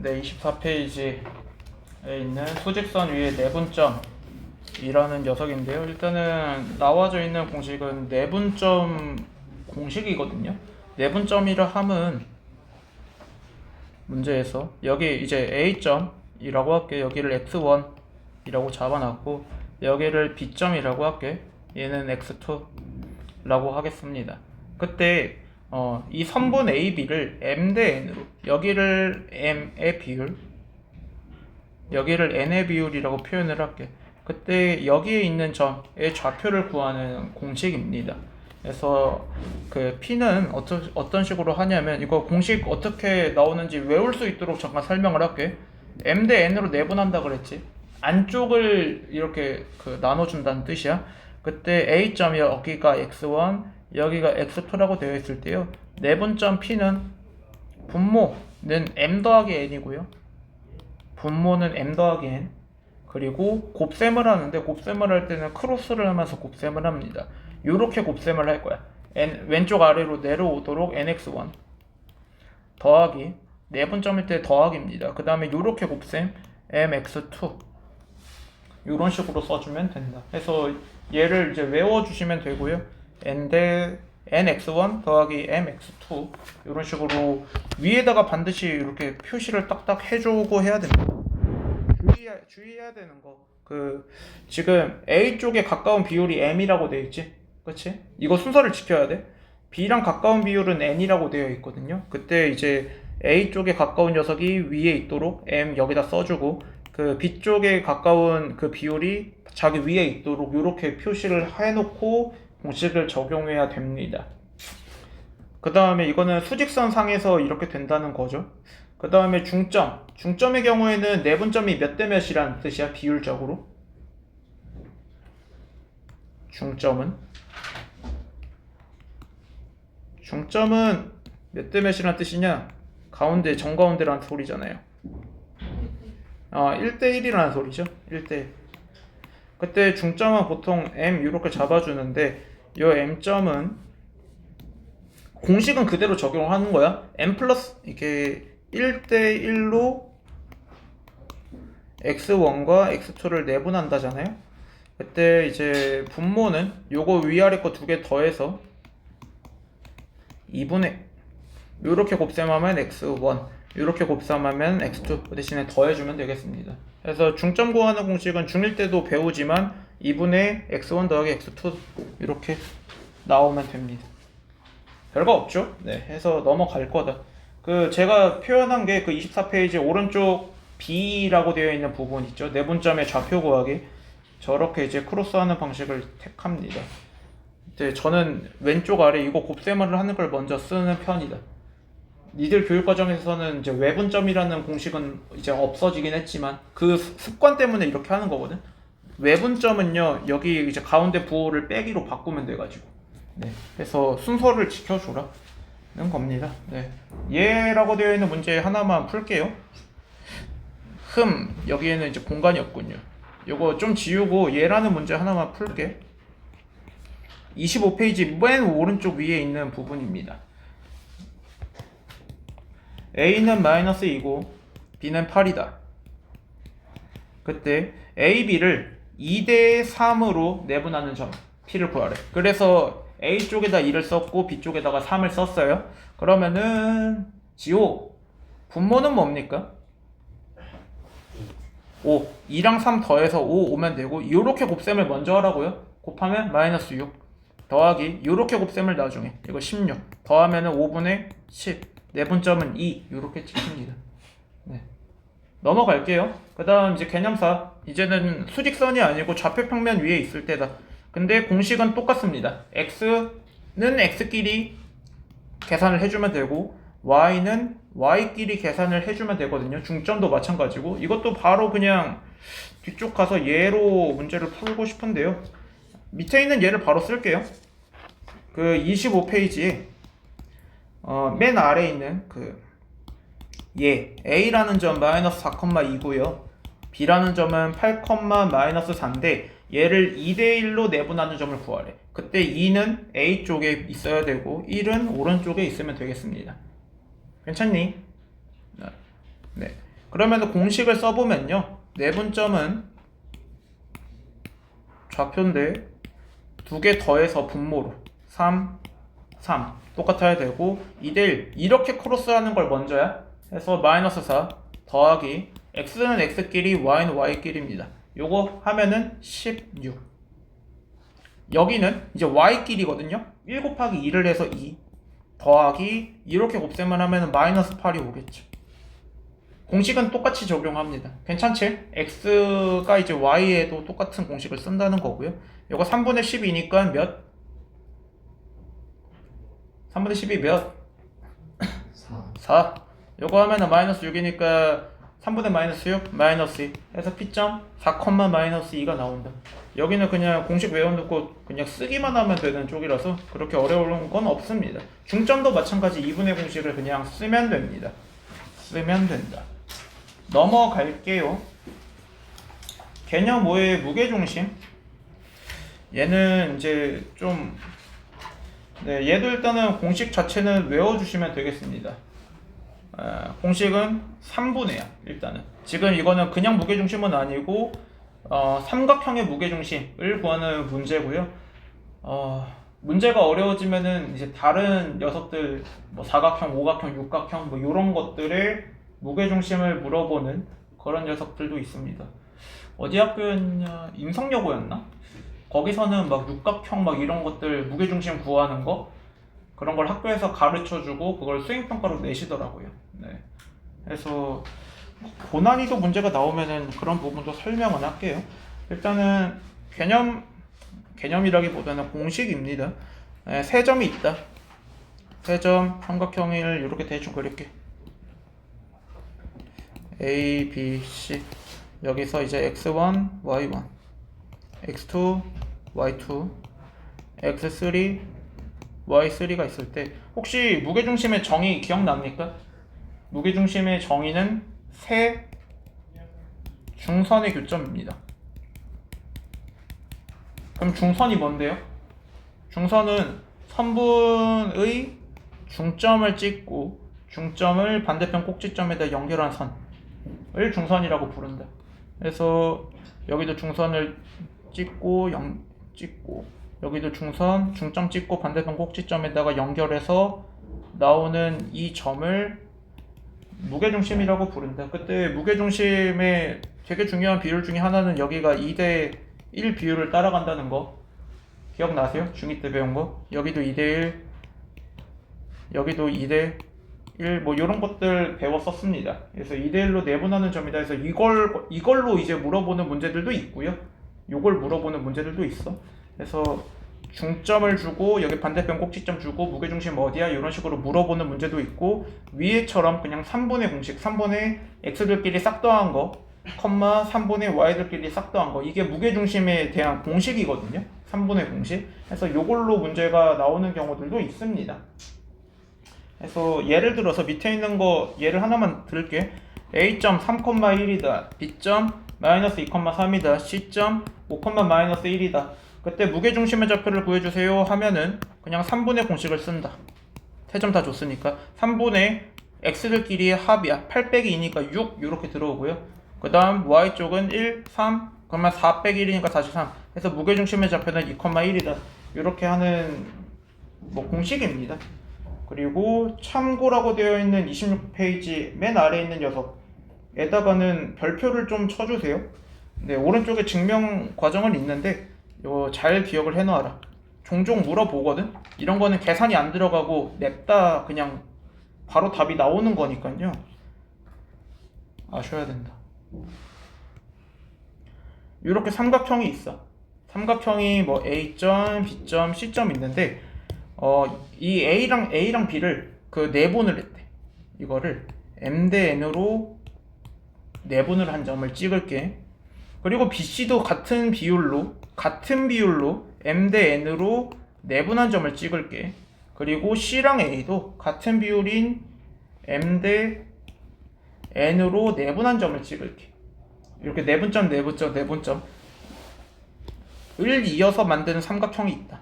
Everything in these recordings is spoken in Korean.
네, 24페이지에 있는 수직선 위에 내분점이라는 녀석인데요. 일단은 나와져 있는 공식은 내분점 공식이거든요. 내분점이라 함은 문제에서 여기 이제 A점이라고 할게요. 여기를 X1이라고 잡아놨고 여기를 B점이라고 할게요. 얘는 X2라고 하겠습니다. 그때 이 선분 AB를 M 대 N으로 여기를 M의 비율 여기를 N의 비율이라고 표현을 할게. 그때 여기에 있는 점의 좌표를 구하는 공식입니다. 그래서 그 P는 어떤 식으로 하냐면 이거 공식 어떻게 나오는지 외울 수 있도록 잠깐 설명을 할게. M 대 N으로 내분한다 그랬지. 안쪽을 이렇게 나눠준다는 뜻이야. 그때 A점이 여기가 X1 여기가 X2라고 되어 있을 때요. 내분점 P는 분모는 M 더하기 N이고요. 분모는 M 더하기 N. 그리고 곱셈을 하는데 곱셈을 할 때는 크로스를 하면서 곱셈을 합니다. 요렇게 곱셈을 할 거야. N, 왼쪽 아래로 내려오도록 NX1 더하기 내분점일 때 더하기입니다. 그 다음에 요렇게 곱셈 MX2 요런 식으로 써주면 된다. 그래서 얘를 이제 외워주시면 되고요. N 대 NX1 더하기 MX2 이런 식으로 위에다가 반드시 이렇게 표시를 딱딱 해주고 해야 됩니다. 주의해야 되는 거. 지금 A 쪽에 가까운 비율이 M이라고 되어 있지? 그치? 이거 순서를 지켜야 돼. B랑 가까운 비율은 N이라고 되어 있거든요. 그때 이제 A 쪽에 가까운 녀석이 위에 있도록 M 여기다 써주고 B 쪽에 가까운 그 비율이 자기 위에 있도록 이렇게 표시를 해놓고 공식을 적용해야 됩니다. 그 다음에 이거는 수직선 상에서 이렇게 된다는 거죠. 그 다음에 중점의 경우에는 내분점이 몇 대 몇이라는 뜻이야, 비율적으로. 중점은 몇 대 몇이라는 뜻이냐? 가운데, 정가운데라는 소리잖아요. 1대1이라는 소리죠. 1대1. 그때 중점은 보통 M 이렇게 잡아주는데 이 M점은 공식은 그대로 적용하는 거야. M 플러스 이렇게 1대1로 X1과 X2를 내분한다잖아요. 그때 이제 분모는 요거 위아래 거 두 개 더해서 2분의 요렇게 곱셈하면 X1 이렇게 곱셈하면 X2 그 대신에 더해주면 되겠습니다. 그래서 중점 구하는 공식은 중1 때도 배우지만 2분의 X1 더하기 X2 이렇게 나오면 됩니다. 별거 없죠? 네, 해서 넘어갈 거다. 제가 표현한 게 24페이지 오른쪽 B라고 되어 있는 부분 있죠? 내분점의 좌표 구하기. 저렇게 이제 크로스하는 방식을 택합니다. 이제 저는 왼쪽 아래 이거 곱셈을 하는 걸 먼저 쓰는 편이다. 니들 교육과정에서는 이제 외분점이라는 공식은 이제 없어지긴 했지만 그 습관 때문에 이렇게 하는 거거든. 외분점은요 여기 이제 가운데 부호를 빼기로 바꾸면 돼가지고 네, 그래서 순서를 지켜줘라는 겁니다. 네, 얘라고 되어 있는 문제 하나만 풀게요. 여기에는 이제 공간이 없군요. 요거 좀 지우고 얘라는 문제 하나만 풀게. 25페이지 맨 오른쪽 위에 있는 부분입니다. A는 마이너스 2고 B는 8이다. 그때 A, B를 2대 3으로 내분하는 점 P를 구하래. 그래서 A 쪽에다 2를 썼고 B 쪽에다가 3을 썼어요. 그러면은 지호 분모는 뭡니까? 5 2랑 3 더해서 5 오면 되고 이렇게 곱셈을 먼저 하라고요. 곱하면 마이너스 6 더하기 이렇게 곱셈을 나중에 이거 16 더하면은 5분의 10 내분점은 2 이렇게 찍힙니다. 네. 넘어갈게요. 그 다음 이제 개념사. 이제는 수직선이 아니고 좌표평면 위에 있을 때다. 근데 공식은 똑같습니다. x는 x끼리 계산을 해주면 되고 y는 y끼리 계산을 해주면 되거든요. 중점도 마찬가지고 이것도 바로 그냥 뒤쪽 가서 얘로 문제를 풀고 싶은데요. 밑에 있는 얘를 바로 쓸게요. 25페이지에 맨 아래에 있는 A라는 점 마이너스 4,2고요. B라는 점은 8, 마이너스 4인데 얘를 2대1로 내분하는 점을 구하래. 그때 2는 A 쪽에 있어야 되고 1은 오른쪽에 있으면 되겠습니다. 괜찮니? 네. 그러면 공식을 써보면요, 내분점은 좌표인데 두 개 더해서 분모로 3, 3 똑같아야 되고 2대1 이렇게 크로스하는 걸 먼저야 해서 마이너스 4 더하기 x는 x끼리 y는 y끼리입니다. 요거 하면은 16. 여기는 이제 y끼리거든요. 1 곱하기 2를 해서 2 더하기 이렇게 곱셈을 하면은 마이너스 8이 오겠죠. 공식은 똑같이 적용합니다. 괜찮지? x가 이제 y에도 똑같은 공식을 쓴다는 거고요. 이거 3분의 12니까 몇? 3분의 12 몇? 4. 요거 하면은 마이너스 6이니까 3분의 마이너스 6, 마이너스 2 해서 P점 4, 마이너스 2가 나온다. 여기는 그냥 공식 외워놓고 그냥 쓰기만 하면 되는 쪽이라서 그렇게 어려운 건 없습니다. 중점도 마찬가지 2분의 공식을 그냥 쓰면 됩니다. 쓰면 된다. 넘어갈게요. 개념 5의 무게중심. 얘는 이제 좀 얘도 일단은 공식 자체는 외워주시면 되겠습니다. 공식은 3분의야. 일단은 지금 이거는 그냥 무게중심은 아니고 삼각형의 무게중심을 구하는 문제고요. 문제가 어려워지면은 이제 다른 녀석들 뭐 사각형, 오각형, 육각형 뭐 이런 것들의 무게중심을 물어보는 그런 녀석들도 있습니다. 어디 학교였냐? 임성여고였나? 거기서는 막 육각형 막 이런 것들 무게중심 구하는 거 그런 걸 학교에서 가르쳐주고 그걸 수행평가로 내시더라고요. 네. 그래서 고난이도 문제가 나오면은 그런 부분도 설명은 할게요. 일단은 개념이라기보다는 공식입니다. 네, 세 점이 있다. 세 점 삼각형을 이렇게 대충 그릴게. A, B, C. 여기서 이제 x1, y1, x2, y2, x3, y3가 있을 때 혹시 무게중심의 정의 기억납니까? 무게중심의 정의는 세 중선의 교점입니다. 그럼 중선이 뭔데요? 중선은 선분의 중점을 찍고 중점을 반대편 꼭지점에다 연결한 선을 중선이라고 부른다. 그래서 여기도 중선을 찍고 여기도 중점 찍고 반대편 꼭지점에다가 연결해서 나오는 이 점을 무게중심이라고 부른다. 그때 무게중심의 되게 중요한 비율 중에 하나는 여기가 2대1 비율을 따라간다는 거 기억나세요? 중2 때 배운 거. 여기도 2대1, 여기도 2대1 뭐 이런 것들 배웠었습니다. 그래서 2대1로 내분하는 점이다 해서 이걸로 이제 물어보는 문제들도 있고요. 요걸 물어보는 문제들도 있어. 그래서 중점을 주고 여기 반대편 꼭지점 주고 무게중심 어디야? 이런 식으로 물어보는 문제도 있고 위에처럼 그냥 3분의 공식 3분의 x들끼리 싹 더한 거 3분의 y들끼리 싹 더한 거 이게 무게중심에 대한 공식이거든요. 3분의 공식. 그래서 요걸로 문제가 나오는 경우들도 있습니다. 그래서 예를 들어서 밑에 있는 거 예를 하나만 들을게. A점 3,1이다. B점 마이너스 2,3이다. C점 5, 마이너스 1이다. 그때 무게중심의 좌표를 구해주세요 하면은 그냥 3분의 공식을 쓴다. 세 점 다 줬으니까 3분의 x들끼리의 합이야. 8 빼기 2니까 6 이렇게 들어오고요. 그 다음 y쪽은 1, 3 그러면 4 빼기 1이니까 다시 3 해서 무게중심의 좌표는 2,1이다. 이렇게 하는 뭐 공식입니다. 그리고 참고라고 되어 있는 26페이지 맨 아래에 있는 녀석에다가는 별표를 좀 쳐주세요. 네, 오른쪽에 증명 과정은 있는데 이거 잘 기억을 해놓아라. 종종 물어보거든. 이런 거는 계산이 안 들어가고 냅다 그냥 바로 답이 나오는 거니까요. 아셔야 된다. 이렇게 삼각형이 있어. 삼각형이 뭐 A점, B점, C점 있는데 이 A랑 B를 그 내분을 했대. 이거를 M 대 N으로 내분을 한 점을 찍을게. 그리고 BC도 같은 비율로 M 대 N으로 내분한 점을 찍을게. 그리고 C랑 A도 같은 비율인 M 대 N으로 내분한 점을 찍을게. 이렇게 내분점 을 이어서 만드는 삼각형이 있다.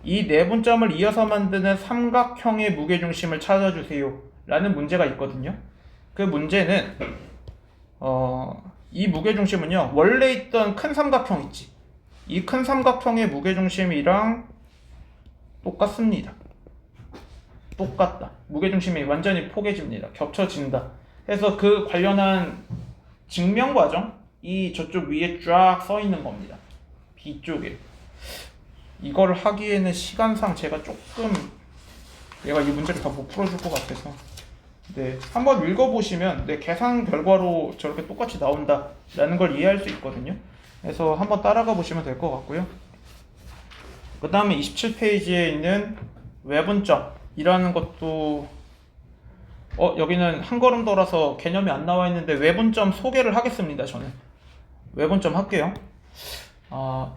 이 내분점을 이어서 만드는 삼각형의 무게중심을 찾아주세요 라는 문제가 있거든요. 그 문제는 이 무게중심은요, 원래 있던 큰 삼각형 있지. 이 큰 삼각형의 무게중심이랑 똑같습니다. 똑같다. 무게중심이 완전히 포개집니다. 겹쳐진다. 그래서 그 관련한 증명 과정, 이 저쪽 위에 쫙 써 있는 겁니다. B쪽에. 이걸 하기에는 시간상 제가 조금 얘가 이 문제를 다 못 풀어줄 것 같아서 네, 한번 읽어보시면 내 계산 결과로 저렇게 똑같이 나온다라는 걸 이해할 수 있거든요. 그래서 한번 따라가 보시면 될 것 같고요. 그 다음에 27페이지에 있는 외분점이라는 것도 여기는 한 걸음 더라서 개념이 안 나와 있는데 외분점 소개를 하겠습니다. 저는 외분점 할게요.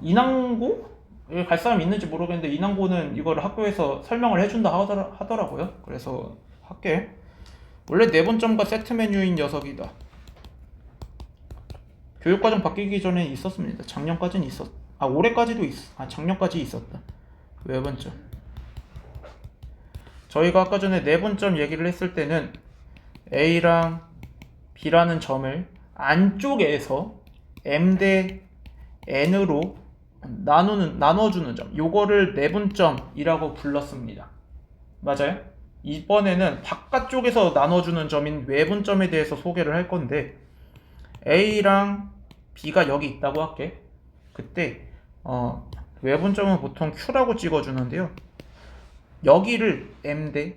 인항고? 여기 갈 사람 있는지 모르겠는데 인항고는 이걸 학교에서 설명을 해준다 하더라고요. 그래서 할게. 원래 내분점과 세트 메뉴인 녀석이다. 교육과정 바뀌기 전에 있었습니다. 작년까지는 올해까지도 작년까지 있었다. 외분점. 저희가 아까 전에 내분점 얘기를 했을 때는 A랑 B라는 점을 안쪽에서 M 대 N으로 나눠주는 점, 요거를 내분점이라고 불렀습니다. 맞아요? 이번에는 바깥쪽에서 나눠주는 점인 외분점에 대해서 소개를 할 건데 A랑 B가 여기 있다고 할게. 그때 외분점은 보통 Q라고 찍어주는데요. 여기를 M 대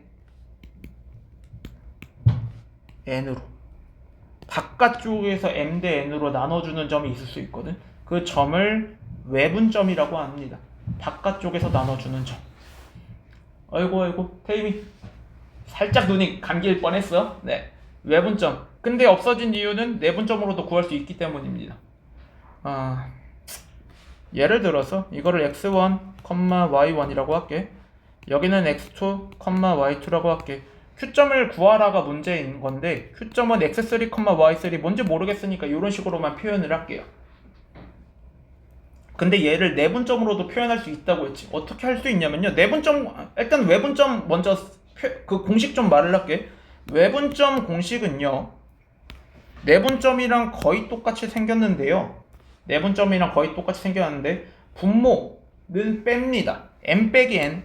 N으로 바깥쪽에서 M 대 N으로 나눠주는 점이 있을 수 있거든. 그 점을 외분점이라고 합니다. 바깥쪽에서 나눠주는 점. 아이고 태임이 살짝 눈이 감길 뻔했어. 네, 외분점. 근데 없어진 이유는 내분점으로도 구할 수 있기 때문입니다. 예를 들어서 이거를 x1, y1이라고 할게. 여기는 x2, y2라고 할게. Q점을 구하라가 문제인 건데 Q점은 x3, y3 뭔지 모르겠으니까 이런 식으로만 표현을 할게요. 근데 얘를 내분점으로도 표현할 수 있다고 했지. 어떻게 할 수 있냐면요. 일단 외분점 먼저 그 공식 좀 말을 할게. 외분점 공식은요. 내분점이랑 거의 똑같이 생겼는데요. 내분점이랑 거의 똑같이 생겼는데 분모는 뺍니다. m 빼기 n.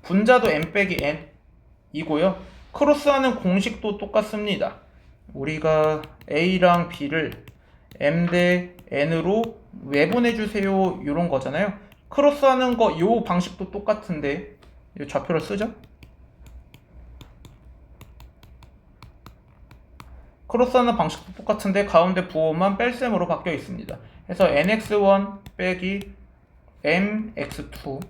분자도 m 빼기 n 이고요. 크로스하는 공식도 똑같습니다. 우리가 A랑 B를 m 대 n으로 외분해주세요 이런 거잖아요. 크로스하는 거 요 방식도 똑같은데 이 좌표를 쓰죠. 크로스하는 방식도 똑같은데 가운데 부호만 뺄셈으로 바뀌어 있습니다. 그래서 nx1 빼기 mx2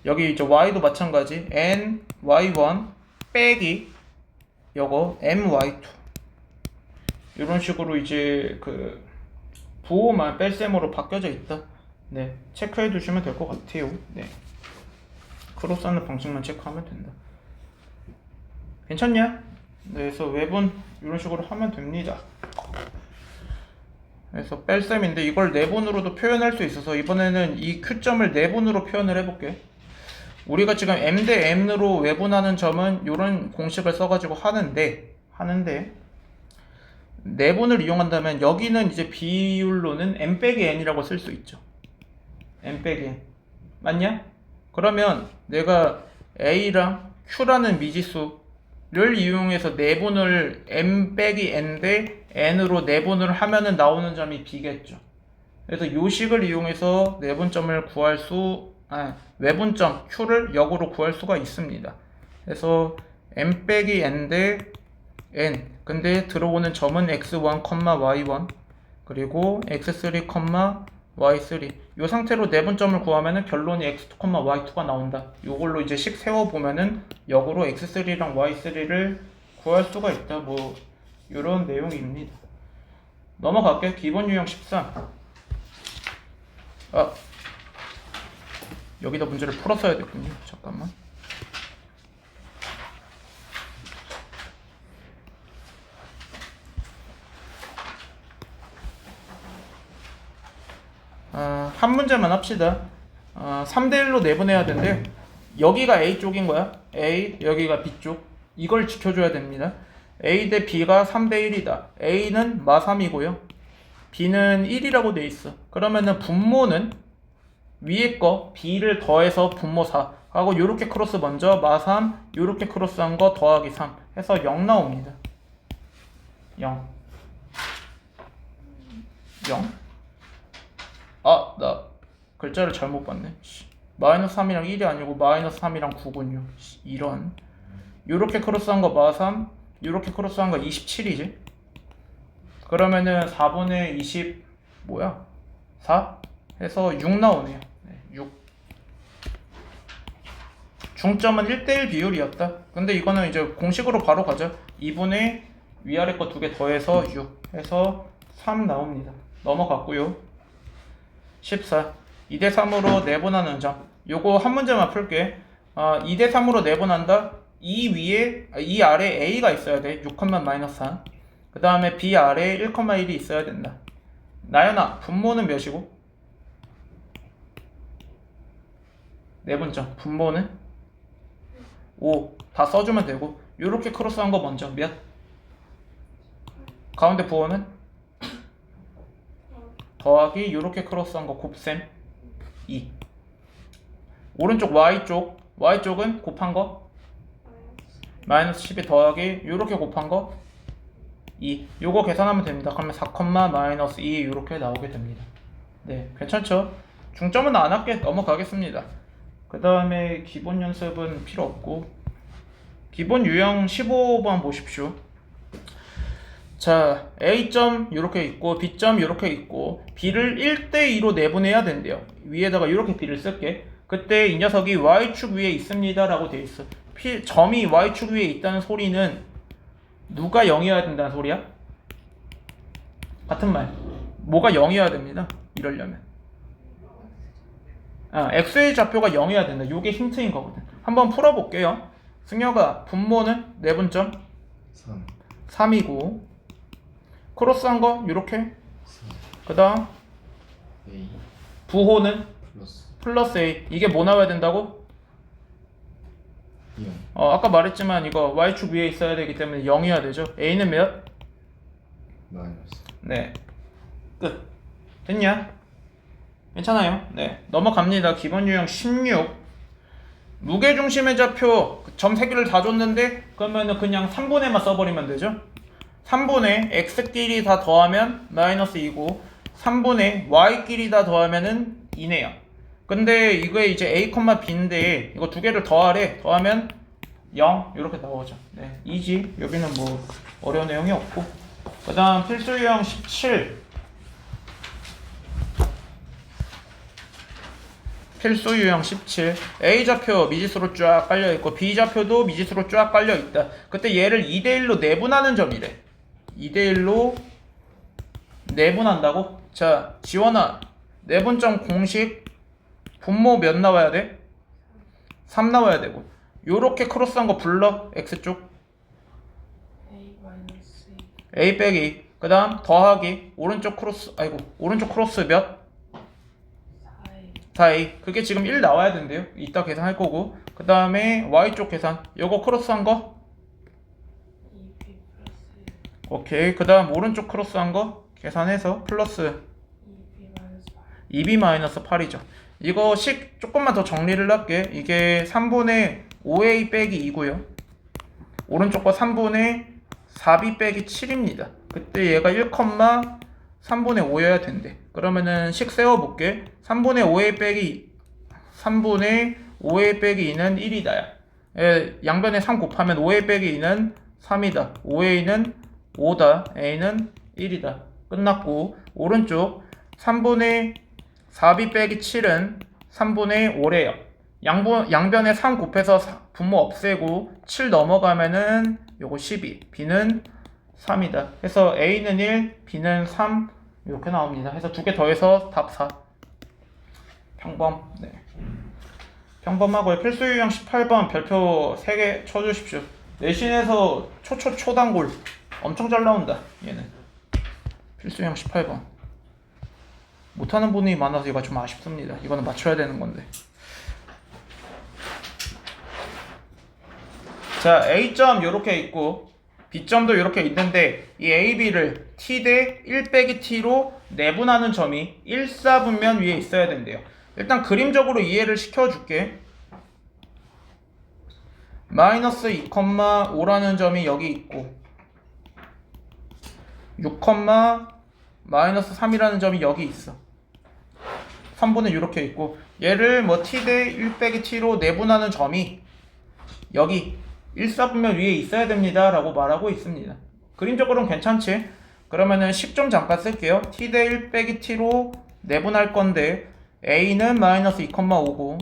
여기 이제 y도 마찬가지 ny1 빼기 요거 my2 이런 식으로 이제 그 부호만 뺄셈으로 바뀌어져 있다. 네, 체크해 두시면 될 것 같아요. 네, 크로스하는 방식만 체크하면 된다. 괜찮냐? 네, 그래서 외분 이런 식으로 하면 됩니다. 그래서 뺄셈인데 이걸 내분으로도 표현할 수 있어서 이번에는 이 Q점을 내분으로 표현을 해볼게. 우리가 지금 M 대 N으로 외분하는 점은 이런 공식을 써가지고 하는데 내분을 이용한다면 여기는 이제 비율로는 M 빼기 N이라고 쓸 수 있죠. M 빼기 N 맞냐? 그러면 내가 A랑 Q라는 미지수를 이용해서 내분을 M 빼기 N 대 N으로 내분을 하면은 나오는 점이 B겠죠. 그래서 이 식을 이용해서 내분점을 구할 외분점 Q를 역으로 구할 수가 있습니다. 그래서 M 빼기 N 대 N 근데 들어오는 점은 x1, y1 그리고 x3, y3 이 상태로 내분점을 구하면은 결론이 x2, y2가 나온다. 이걸로 이제 식 세워보면은 역으로 x3랑 y3를 구할 수가 있다. 뭐 이런 내용입니다. 넘어갈게요. 기본 유형 13. 여기다 문제를 풀었어야 됐군요. 잠깐만. 한 문제만 합시다. 3대1로 내분해야 되는데 여기가 A쪽인 거야. A, 여기가 B쪽. 이걸 지켜줘야 됩니다. A 대 B가 3대 1이다. A는 마3이고요. B는 1이라고 돼 있어. 그러면은 분모는 위에 거 B를 더해서 분모 4 하고 요렇게 크로스 먼저 마3 요렇게 크로스한 거 더하기 3 해서 0 나옵니다. 0 0 아, 나 글자를 잘못 봤네. 마이너스 3이랑 1이 아니고 마이너스 3이랑 9군요. 이런 요렇게 크로스한 거 마3 요렇게 크로스한 거 27이지. 그러면은 4분의 20 뭐야? 4 해서 6 나오네요. 6. 중점은 1대1 비율이었다. 근데 이거는 이제 공식으로 바로 가죠. 2분의 위아래 거 두 개 더해서 6 해서 3 나옵니다. 넘어갔고요. 14. 2대 3으로 내분하는 점. 요거 한 문제만 풀게. 2대 3으로 내분한다. 이 아래 A가 있어야 돼. 6, 마이너스 4. 그 다음에 B 아래에 1,1이 있어야 된다. 나연아, 분모는 몇이고? 내분점. 분모는? 5. 다 써주면 되고. 요렇게 크로스한 거 먼저. 몇? 가운데 부호는? 더하기 요렇게 크로스한 거 곱셈 2. 오른쪽 Y쪽은 곱한 거? 마이너스 12 더하기 요렇게 곱한 거 2. 요거 계산하면 됩니다. 그러면 4, 마이너스 2 요렇게 나오게 됩니다. 네, 괜찮죠? 중점은 안 할게. 넘어가겠습니다. 그 다음에 기본 연습은 필요 없고 기본 유형 15번 보십시오. 자, A점 이렇게 있고 B점 이렇게 있고 B를 1대2로 내분해야 된대요. 위에다가 이렇게 B를 쓸게. 그때 이 녀석이 Y축 위에 있습니다 라고 돼 있어. 점이 Y축 위에 있다는 소리는 누가 0이어야 된다는 소리야? 같은 말. 뭐가 0이어야 됩니다. 이러려면 X의 좌표가 0이어야 된다. 이게 힌트인 거거든. 한번 풀어볼게요. 승혁아, 분모는 내분점 3이고 크로스한 거 이렇게. 그 다음 A 부호는 플러스 A. 이게 뭐 나와야 된다고? 0 아까 말했지만 이거 Y축 위에 있어야 되기 때문에 0이어야 되죠. A는 몇? 마이너스. 네, 끝. 됐냐? 괜찮아요? 네, 넘어갑니다. 기본 유형 16. 무게중심의 좌표 점 3개를 다 줬는데 그러면은 그냥 3분의만 써버리면 되죠. 3분의 x끼리 다 더하면 마이너스 2고 3분의 y끼리 다 더하면은 2네요. 근데 이거에 이제 a, b인데 이거 두 개를 더하래. 더하면 0 이렇게 나오죠. 네, 2지. 여기는 뭐 어려운 내용이 없고. 그 다음 필수 유형 17. 필수 유형 17. A좌표 미지수로 쫙 깔려있고 B좌표도 미지수로 쫙 깔려있다. 그때 얘를 2대1로 내분하는 점이래. 2대1로 내분한다고? 자, 지원아, 내분점 공식 분모 몇 나와야 돼? 3 나와야 되고 요렇게 크로스한 거 불러. X쪽 A 빼기. 그 다음 더하기 오른쪽 크로스 몇? 4A. 그게 지금 1 나와야 된대요. 이따 계산할 거고. 그 다음에 Y쪽 계산. 요거 크로스한 거? 오케이. 그 다음 오른쪽 크로스한 거 계산해서 플러스 2B-8이죠. 이거 식 조금만 더 정리를 할게. 이게 3분의 5A 빼기 2고요. 오른쪽 거 3분의 4B 빼기 7입니다. 그때 얘가 1, 3분의 5여야 된대. 그러면은 식 세워볼게. 3분의 5A 빼기 2는 1이다. 양변에 3 곱하면 5A 빼기 2는 3이다. 5A는 5다. A는 1이다. 끝났고 오른쪽 3분의 4B 빼기 7은 3분의 5래요. 양변에 3 곱해서 분모 없애고 7 넘어가면은 요거 12. B는 3이다. 해서 A는 1, B는 3 이렇게 나옵니다. 해서 두 개 더해서 답 4. 평범. 네. 평범하고요. 필수 유형 18번 별표 3개 쳐주십시오. 내신에서 초단골 엄청 잘 나온다. 얘는 필수 유형 18번. 못하는 분이 많아서 이거 좀 아쉽습니다. 이거는 맞춰야 되는 건데. 자, A점 요렇게 있고 B점도 요렇게 있는데 이 AB를 T 대 1 빼기 T로 내분하는 점이 1사분면 위에 있어야 된대요. 일단 그림적으로 이해를 시켜줄게. 마이너스 2,5라는 점이 여기 있고 6, 마이너스 3이라는 점이 여기 있어. 선분은 이렇게 있고 얘를 뭐 t 대 1 빼기 t로 내분하는 점이 여기 1사분면 위에 있어야 됩니다 라고 말하고 있습니다. 그림적으로는 괜찮지? 그러면은 10점 잠깐 쓸게요. t 대 1 빼기 t로 내분할 건데 a는 마이너스 2,5고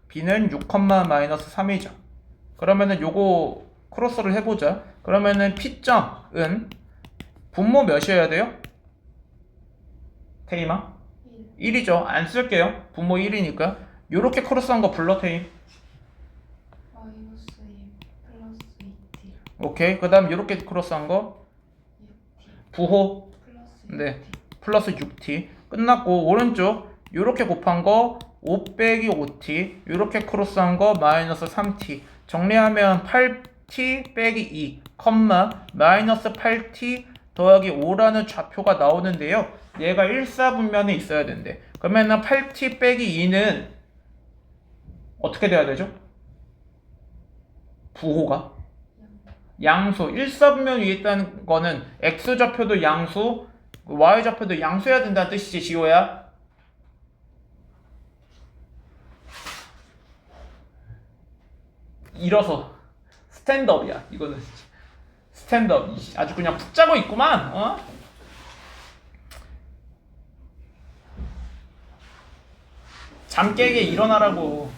b는 6, 마이너스 3이죠. 그러면은 요거 크로스를 해보자. 그러면은 p점은 분모 몇이어야 돼요? 테이마? 1이죠. 안 쓸게요. 분모 1이니까. 요렇게 크로스한 거 불러, 테임. 마이너스 2 플러스 2t 오케이. 그 다음 요렇게 크로스한 거 6t 부호. 플러스 네. 6t 플러스 6t. 끝났고, 오른쪽 요렇게 곱한 거 5 빼기 5t. 요렇게 크로스한 거 마이너스 3t. 정리하면 8t 빼기 2, 마이너스 8t 더하기 5라는 좌표가 나오는데요. 얘가 1사분면에 있어야 된대. 그러면은 8t 빼기 2는 어떻게 돼야 되죠? 부호가 양수. 1사분면 위에 있다는 거는 x좌표도 양수, y좌표도 양수해야 된다는 뜻이지, 지호야. 일어서 스탠드업이야. 이거는 스탠드업. 아주 그냥 푹 자고 있구만. 어? 잠 깨게 일어나라고.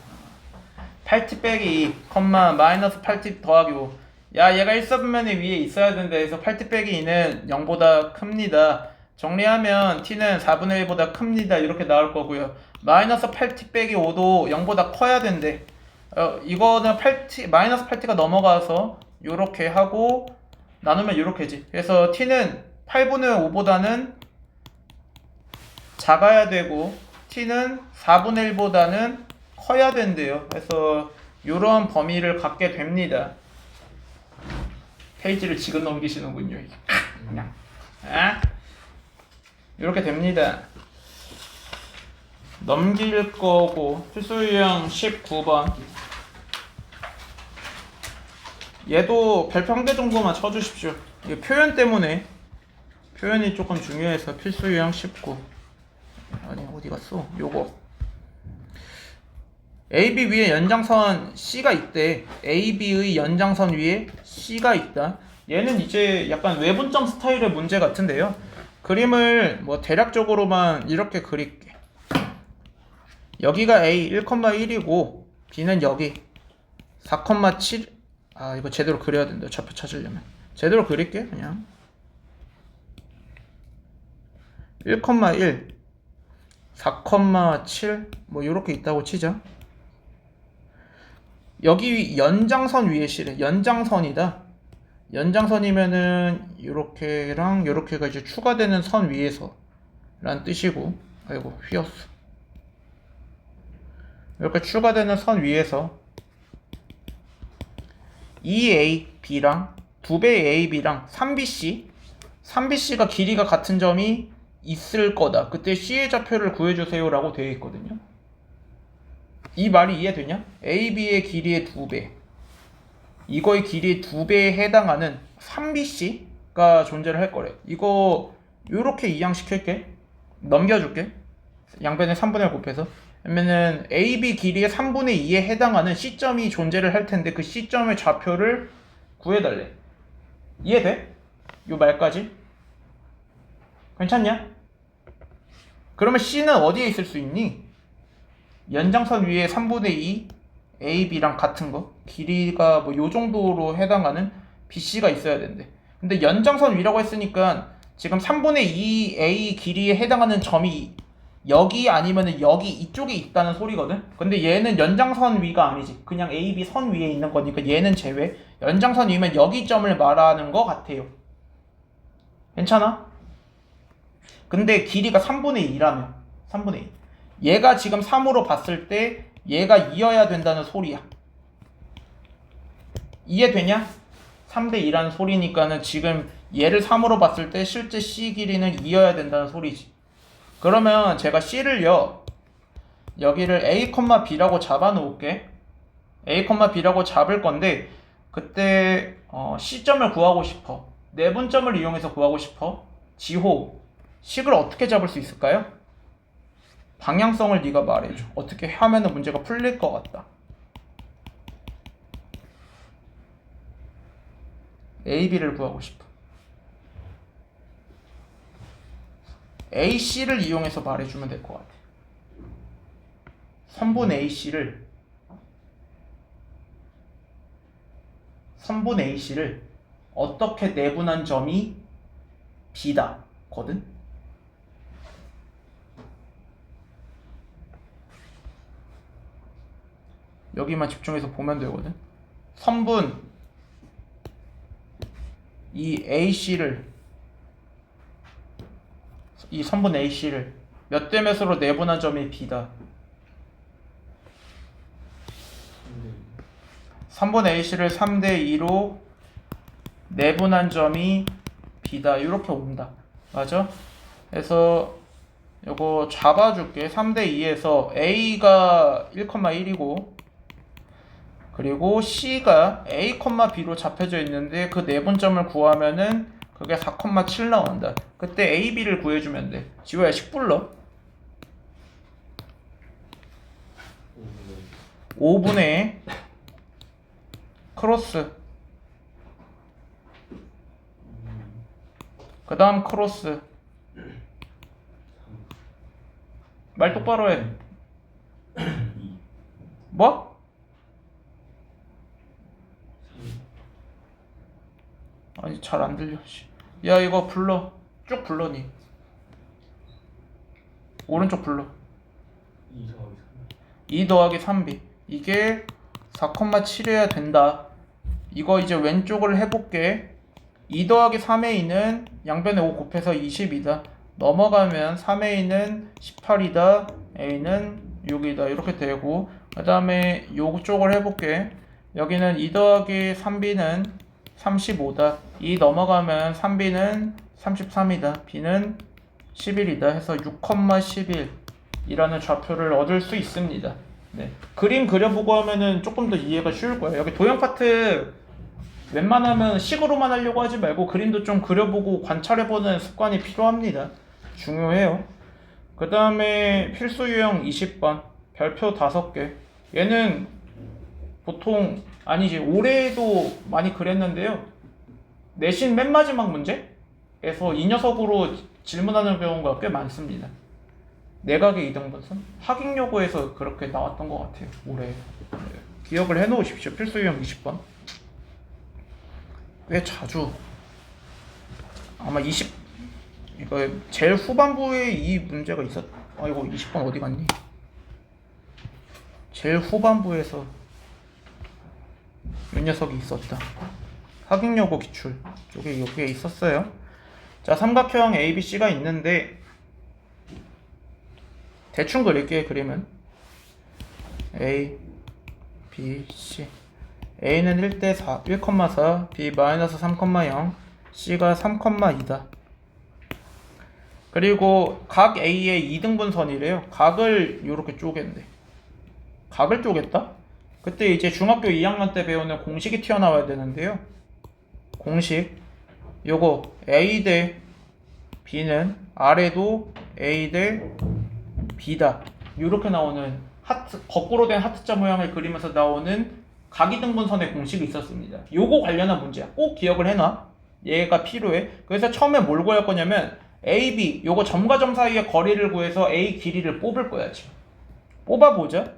8t 빼기 2, 마이너스 8t 더하기 5. 야, 얘가 1사분면에 위에 있어야 된다 해서 8t 빼기 2는 0보다 큽니다. 정리하면 t는 4분의 1보다 큽니다. 이렇게 나올 거고요. 마이너스 8t 빼기 5도 0보다 커야 된대. 이거는 8t, 마이너스 8t가 넘어가서 요렇게 하고 나누면 요렇게지. 그래서 t는 8분의 5보다는 작아야 되고 t는 4분의 1보다는 커야 된대요. 그래서 요런 범위를 갖게 됩니다. 페이지를 지금 넘기시는군요. 그냥 이렇게 됩니다. 넘길 거고 필수 유형 19번. 얘도 별표 한 개 정도만 쳐주십시오. 이게 표현 때문에 표현이 조금 중요해서 필수 유형 19. 아니 어디 갔어? 요거 AB 위에 연장선 C가 있대. AB의 연장선 위에 C가 있다. 얘는 이제 약간 외분점 스타일의 문제 같은데요. 그림을 뭐 대략적으로만 이렇게 그릴게. 여기가 A 1,1이고 B는 여기 4,7. 아 이거 제대로 그려야 된다. 좌표 찾으려면 제대로 그릴게. 그냥 1,1 4,7 뭐 요렇게 있다고 치자. 여기 연장선 위에 C래. 연장선이다. 연장선이면은 요렇게랑 요렇게가 이제 추가되는 선 위에서 란 뜻이고. 아이고 휘었어. 이렇게 추가되는 선 위에서 2AB랑 2배 AB랑 3BC 3BC가 길이가 같은 점이 있을 거다. 그때 C의 좌표를 구해주세요 라고 되어 있거든요. 이 말이 이해되냐? AB의 길이의 2배, 이거의 길이의 2배에 해당하는 3BC가 존재를 할 거래. 이거 요렇게 이항시킬게. 넘겨줄게. 양변에 3분의 1 곱해서. 그러면은 AB 길이의 3분의 2에 해당하는 C점이 존재를 할 텐데 그 C점의 좌표를 구해달래. 이해돼? 요 말까지? 괜찮냐? 그러면 C는 어디에 있을 수 있니? 연장선 위에 3분의 2 AB랑 같은 거 길이가 뭐 요 정도로 해당하는 BC가 있어야 된대. 근데 연장선 위라고 했으니까 지금 3분의 2 A 길이에 해당하는 점이 여기 아니면 여기 이쪽에 있다는 소리거든. 근데 얘는 연장선 위가 아니지. 그냥 AB 선 위에 있는 거니까 얘는 제외. 연장선 위면 여기 점을 말하는 거 같아요. 괜찮아? 근데 길이가 3분의 2라며. 3분의 2. 얘가 지금 3으로 봤을 때 얘가 2여야 된다는 소리야. 이해되냐? 3대 2라는 소리니까는 지금 얘를 3으로 봤을 때 실제 C 길이는 2여야 된다는 소리지. 그러면 제가 C를요 여기를 A, B라고 잡아 놓을게. A, B라고 잡을 건데 그때 C점을 구하고 싶어. 내분점을 이용해서 구하고 싶어. 지호 식을 어떻게 잡을 수 있을까요? 방향성을 네가 말해줘. 어떻게 하면은 문제가 풀릴 것 같다. A, B를 구하고 싶어. A, C를 이용해서 말해주면 될 것 같아. 선분 A, C를 어떻게 내분한 점이 B다 거든. 여기만 집중해서 보면 되거든. 선분 이 AC를 이 선분 AC를 몇 대 몇으로 내분한 점이 B다. 3분 AC를 3대 2로 내분한 점이 B다. 이렇게 온다. 맞아? 그래서 요거 잡아줄게. 3대 2에서 A가 1,1이고 그리고 C가 A, B로 잡혀져 있는데 그 내분점을 구하면은 그게 4,7 나온다. 그때 A, B를 구해주면 돼. 지호야 식 불러. 5분의 크로스 그 다음 크로스 말 똑바로 해. 뭐? 아니 잘 안 들려. 야 이거 불러. 쭉 불러니. 오른쪽 불러. 2 더하기 3b 이게 4,7이어야 된다. 이거 이제 왼쪽을 해볼게. 2 더하기 3의 2는 양변에 5 곱해서 20이다. 넘어가면 3의 2는 18이다. a는 6이다. 이렇게 되고 그 다음에 요쪽을 해볼게. 여기는 2 더하기 3b는 35다. 2 넘어가면 3b는 33이다. b는 11이다. 해서 6,11 이라는 좌표를 얻을 수 있습니다. 네. 그림 그려보고 하면은 조금 더 이해가 쉬울 거예요. 여기 도형 파트 웬만하면 식으로만 하려고 하지 말고 그림도 좀 그려보고 관찰해보는 습관이 필요합니다. 중요해요. 그 다음에 필수 유형 20번 별표 5개. 얘는 보통 아니지 올해도 많이 그랬는데요. 내신 맨 마지막 문제에서 이 녀석으로 질문하는 경우가 꽤 많습니다. 내각의 이등분선 학익여고에서 그렇게 나왔던 것 같아요. 올해. 네. 기억을 해놓으십시오. 필수 유형 20번. 꽤 자주 아마 이거 제일 후반부에 이 문제가 이거 20번 어디 갔니? 제일 후반부에서 이 녀석이 있었다. 학익여고 기출 쪽에 여기에 있었어요. 자, 삼각형 ABC가 있는데 대충 그릴게요. 그림은 A, B, C. A는 1대 4, 1,4, B 마이너스 3,0, C가 3,2다. 그리고 각 A의 2등분선이래요. 각을 이렇게 쪼갠대. 각을 쪼갰다? 그때 이제 중학교 2학년 때 배우는 공식이 튀어나와야 되는데요. 공식 요거 A 대 B는 아래도 A 대 B다. 이렇게 나오는 하트, 거꾸로 된 하트자 모양을 그리면서 나오는 각이등분선의 공식이 있었습니다. 요거 관련한 문제야. 꼭 기억을 해놔. 얘가 필요해. 그래서 처음에 뭘 구할 거냐면 AB, 요거 점과 점 사이의 거리를 구해서 A 길이를 뽑을 거야. 지금 뽑아보자.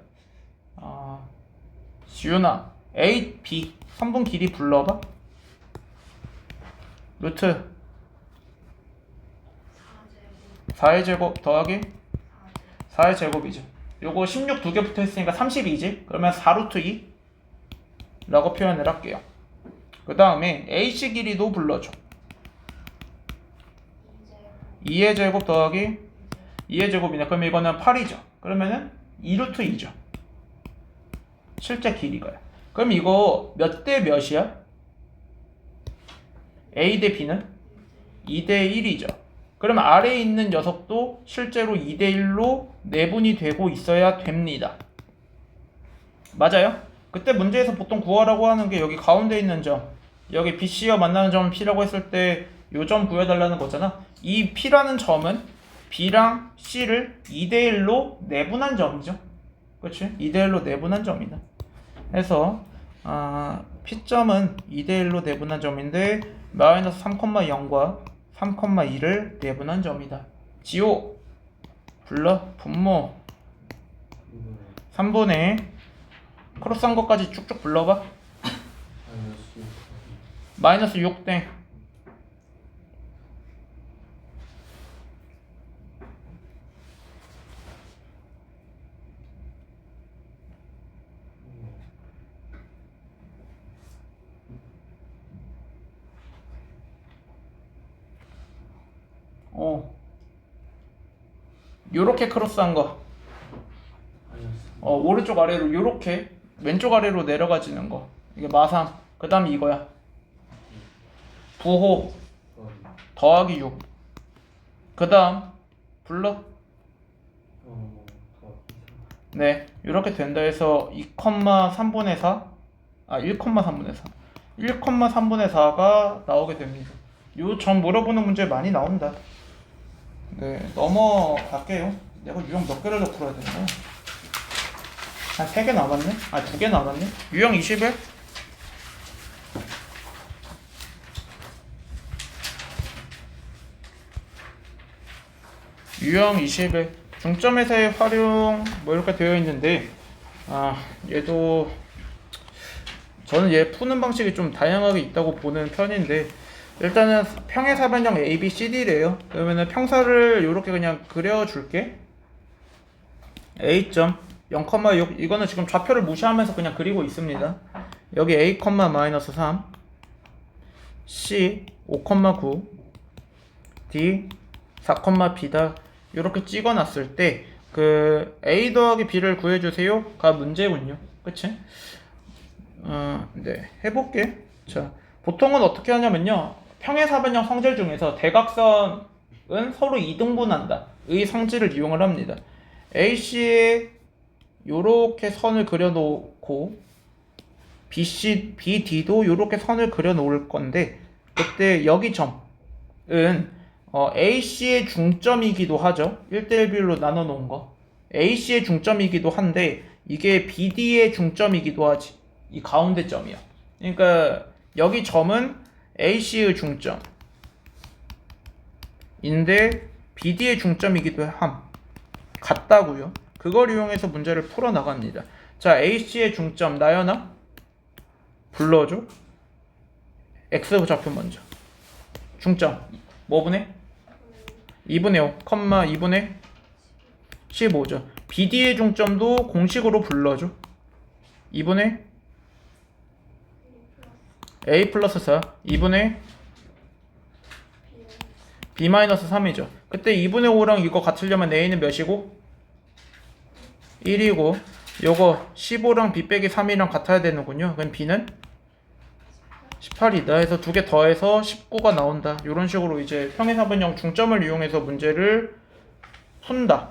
지윤아, A, B 선분 길이 불러봐. 루트 4의 제곱 더하기 4의 제곱이죠. 요거 16 두 개 붙어 있으니까 32지? 그러면 4루트 2 라고 표현을 할게요. 그 다음에 AC 길이도 불러줘. 2의 제곱 더하기 2의 제곱이네. 그럼 이거는 8이죠. 그러면은 2루트 2죠. 실제 길이가요. 그럼 이거 몇 대 몇이야? A 대 B는 2대 1이죠. 그럼 아래에 있는 녀석도 실제로 2대 1로 내분이 되고 있어야 됩니다. 맞아요? 그때 문제에서 보통 구하라고 하는 게 여기 가운데 있는 점, 여기 BC와 만나는 점을 P라고 했을 때 요 점 구해달라는 거잖아. 이 P라는 점은 B랑 C를 2대 1로 내분한 점이죠. 그렇지? 2대 1로 내분한 점이다. 그래서 P점은 2대 1로 내분한 점인데 마이너스 3,0과 3,2를 내분한 점이다. 지호 불러 분모 3분의 크로스한 것까지 쭉쭉 불러봐. 마이너스 6대 요렇게 크로스한 거 오른쪽 아래로 요렇게 왼쪽 아래로 내려가지는 거 이게 마삼. 그 다음에 이거야 부호 더하기 6. 그 다음 불러. 네 이렇게 된다 해서 2,3분의 4 1,3분의 4 1,3분의 4가 나오게 됩니다. 요 점 물어보는 문제 많이 나온다. 네 넘어갈게요. 내가 유형 몇 개를 더 풀어야 되나? 한 3개 남았네? 2개 남았네? 유형 21? 유형 21 중점에서의 활용 뭐 이렇게 되어 있는데 얘도 저는 얘 푸는 방식이 좀 다양하게 있다고 보는 편인데 일단은 평행사변형 A, B, C, D래요. 그러면은 평사를 이렇게 그냥 그려줄게. A점 0,6 이거는 지금 좌표를 무시하면서 그냥 그리고 있습니다. 여기 A, 마이너스 3 C 5,9 D 4,B다 이렇게 찍어놨을 때 그 A 더하기 B를 구해주세요가 문제군요. 그치? 네 해볼게. 자 보통은 어떻게 하냐면요 평행사변형 성질 중에서 대각선은 서로 이등분한다 의 성질을 이용을 합니다. AC에 요렇게 선을 그려놓고 BC, BD도 요렇게 선을 그려놓을 건데 그때 여기 점은 AC의 중점이기도 하죠. 1대1 비율로 나눠놓은 거 AC의 중점이기도 한데 이게 BD의 중점이기도 하지. 이 가운데 점이야. 그러니까 여기 점은 AC의 중점인데 BD의 중점이기도 함. 같다고요. 그걸 이용해서 문제를 풀어나갑니다. 자, AC의 중점 나연아 불러줘. X 좌표 먼저. 중점 뭐 분의? 2분의 5, 2분의 15죠. BD의 중점도 공식으로 불러줘. 2분의 A 플러스 4 2분의 B 마이너스 3이죠. 그때 2분의 5랑 이거 같으려면 A는 몇이고? 1이고 요거 15랑 B 빼기 3이랑 같아야 되는군요. 그럼 B는 18이다 해서 두 개 더해서 19가 나온다. 이런 식으로 이제 평행사변형 중점을 이용해서 문제를 푼다.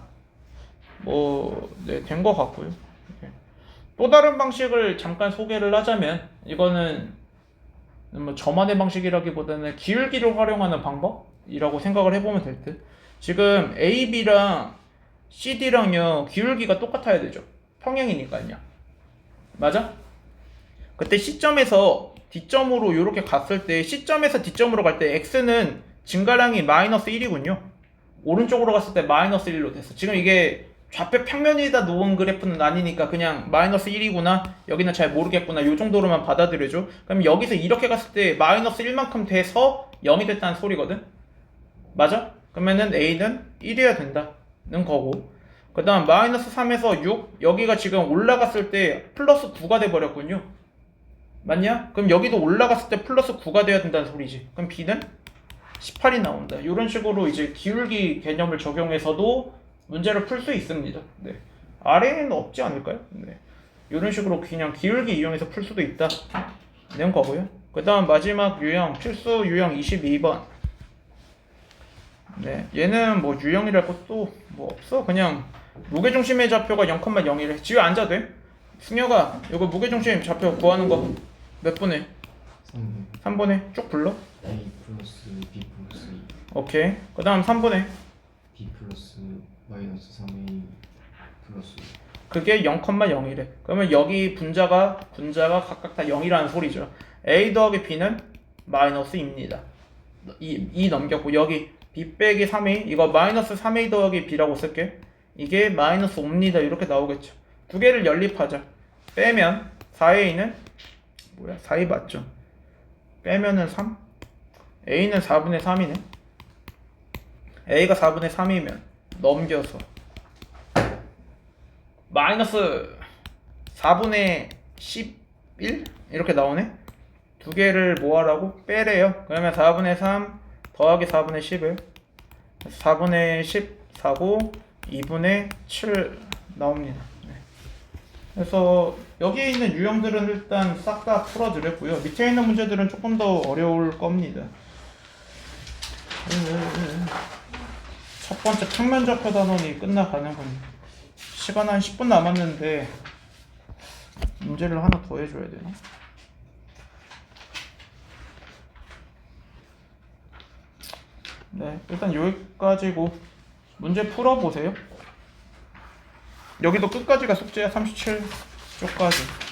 된 것 같고요. 또 다른 방식을 잠깐 소개를 하자면 이거는 뭐 저만의 방식이라기보다는 기울기를 활용하는 방법이라고 생각을 해보면 될 듯. 지금 A, B랑 C, D랑요 기울기가 똑같아야 되죠. 평행이니까요. 맞아? 그때 C점에서 D점으로 이렇게 갔을 때 C점에서 D점으로 갈 때 X는 증가량이 마이너스 1이군요. 오른쪽으로 갔을 때 마이너스 1로 됐어. 지금 이게 좌표 평면에다 놓은 그래프는 아니니까 그냥 마이너스 1이구나 여기는 잘 모르겠구나 이 정도로만 받아들여줘. 그럼 여기서 이렇게 갔을 때 마이너스 1만큼 돼서 0이 됐다는 소리거든. 맞아? 그러면은 A는 1이어야 된다는 거고 그 다음 마이너스 3에서 6 여기가 지금 올라갔을 때 플러스 9가 돼버렸군요. 맞냐? 그럼 여기도 올라갔을 때 플러스 9가 돼야 된다는 소리지. 그럼 B는 18이 나온다. 이런 식으로 이제 기울기 개념을 적용해서도 문제를 풀 수 있습니다. 네. 아래에는 없지 않을까요? 네. 이런 식으로 그냥 기울기 이용해서 풀 수도 있다 는 거고요. 그 다음 마지막 유형 필수 유형 22번. 네, 얘는 뭐 유형이랄 것도 뭐 없어. 그냥 무게중심의 좌표가 0,0이래. 지우 앉아도 돼? 승혁아, 이거 무게중심 좌표 구하는 거 몇 분에? 3분 3분에 쭉 불러. A 플러스 B 플러스 2 오케이. 그 다음 3분에 B 플러스 마이너스 3A 플러스 그게 0,0이래. 그러면 여기 분자가 각각 다 0이라는 소리죠. A 더하기 B는 마이너스입니다. 2 넘겼고 여기 B 빼기 3A 이거 마이너스 3A 더하기 B라고 쓸게. 이게 마이너스 5입니다. 이렇게 나오겠죠. 두 개를 연립하자. 빼면 4A는 뭐야? 4A 맞죠? 빼면은 3. A는 4분의 3이네. A가 4분의 3이면 넘겨서 마이너스 4분의 11 이렇게 나오네. 두 개를 뭐 하라고? 빼래요. 그러면 4분의 3 더하기 4분의 11 4분의 14고 2분의 7 나옵니다. 네. 그래서 여기 있는 유형들은 일단 싹 다 풀어드렸고요. 밑에 있는 문제들은 조금 더 어려울 겁니다. 첫 번째 평면좌표 단원이 끝나가는 겁니다. 시간 한 10분 남았는데 문제를 하나 더 해줘야 되나? 네, 일단 여기까지고 문제 풀어보세요. 여기도 끝까지가 숙제야. 37쪽까지.